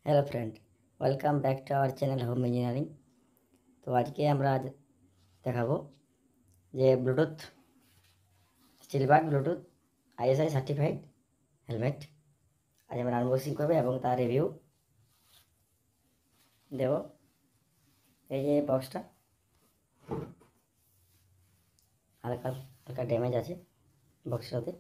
Hello friend, welcome back to our channel home engineering. तो आज के আমরা দেখাবো যে Bluetooth Steelbird Bluetooth ISI certified helmet আজ আমরা আনবক্সিং করব এবং তার রিভিউ দেব। এই যে বক্সটা হালকা হালকা ড্যামেজ আছে বক্সটাতে।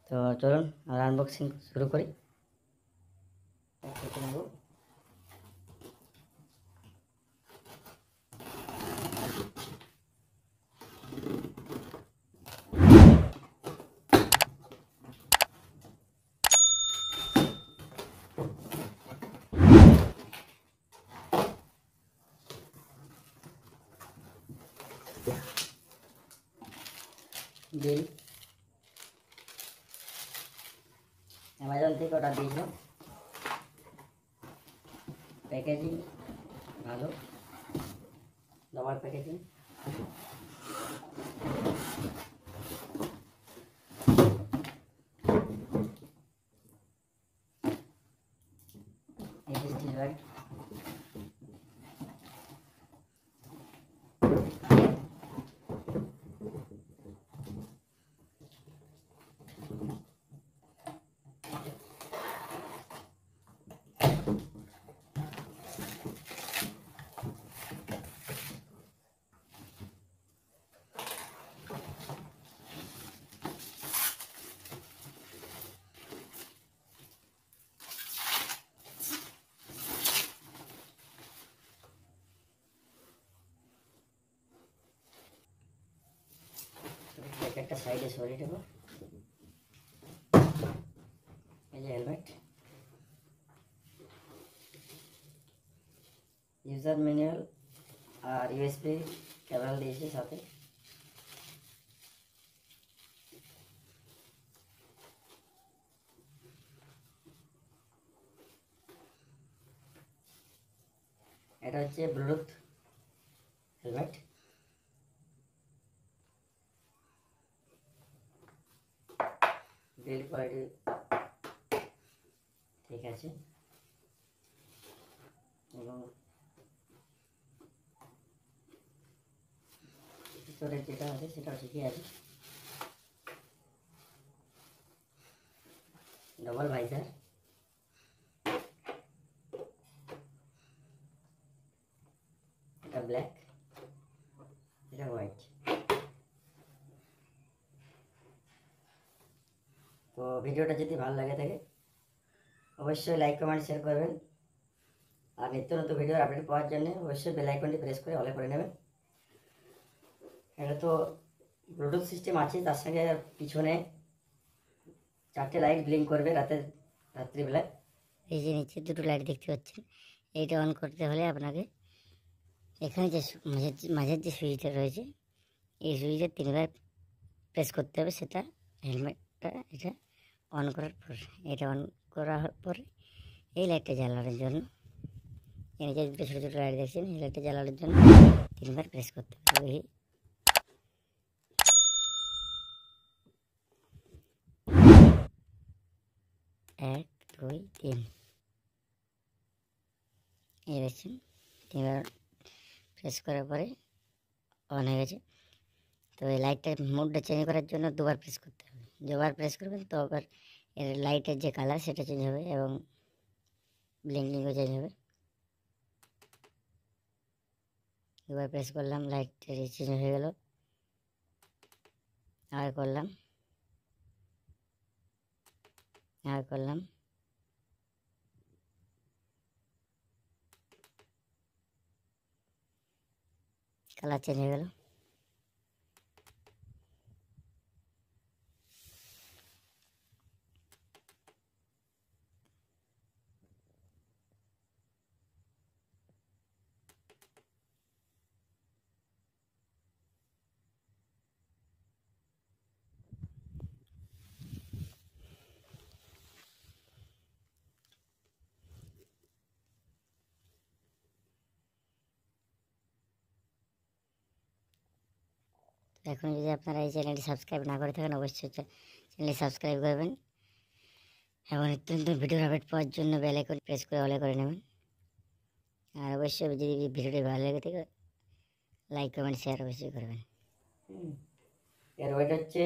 তো চলুন আমরা আনবক্সিং শুরু করি। বিল অ্যামাজন থেকে অর্ডার দিয়েছিলাম। প্যাকেজিং ভালো, ডবল প্যাকেজিং। এই যে স্টিলবার্ড প্যাকেটটা সাইডে সরিয়ে দেবো। এই যে হেলমেট, ইউজার ম্যানুয়াল আর ইউএসবি কেবল দিয়েছি সাথে। এটা হচ্ছে ব্লুটুথ হেলমেট। বিল্ড কোয়ালিটি ঠিক আছে এবং ভিতরে যেটা আছে সেটাও ঠিকই আছে। ডবল ভাইজার, এটা ব্ল্যাক, এটা হোয়াইট। তো ভিডিওটা যদি ভালো লাগে থাকে অবশ্যই লাইক কমেন্ট শেয়ার করবেন আর নিত্য নতুন ভিডিওর আপডেট পাওয়ার জন্য অবশ্যই বেল আইকনটি প্রেস করে অলে করে নেবেন। এটা তো ব্লুটুথ সিস্টেম আছে, তার সঙ্গে পিছনে 4টে লাইট ব্লিঙ্ক করবে রাত্রিবেলায়। এই যে নিচে দুটো লাইট দেখতে পাচ্ছেন, এইটা অন করতে হলে আপনাকে এখানে যে মাঝের যে সুইচটা রয়েছে এই সুইচে 3বার প্রেস করতে হবে। সেটা হেলমেটটা এটা অন করার পর, এটা অন করার পরে এই লাইটটা জ্বালানোর জন্য, এই যে দুটো ছোটো ছোটো লাইট দেখছেন, এই লাইটটা জ্বালানোর জন্য 3বার প্রেস করতে হবে। 1 2 3 এই দেখছেন 3বার প্রেস করার পরে অন হয়ে গেছে। তো এই লাইটটার মোডটা চেঞ্জ করার জন্য 2বার প্রেস করতে হবে। যবার প্রেস করবেন তো আবার এর লাইটের যে কালার সেটা চেঞ্জ হবে এবং ব্লিঙ্কিংও চেঞ্জ হবে। 2বার প্রেস করলাম, লাইট চেঞ্জ হয়ে গেল। আর করলাম, আর করলাম, কালার চেঞ্জ হয়ে গেল। এখন যদি আপনারা এই চ্যানেলটি সাবস্ক্রাইব না করে থাকেন অবশ্যই চ্যানেলটি সাবস্ক্রাইব করবেন এবং নিত্য নতুন ভিডিওর আপডেট পাওয়ার জন্য বেল আইকন প্রেস করে অলে করে নেবেন। আর অবশ্যই যদি ভিডিওটি ভালো লেগে থাকে লাইক কমেন্ট শেয়ার অবশ্যই করবেন। এর ওয়েট হচ্ছে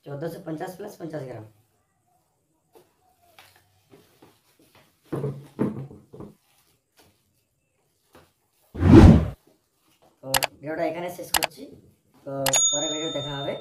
1450 প্লাস 50 গ্রাম। তো ভিডিওটা এখানে শেষ করছি, তো পরে ভিডিও দেখা হবে।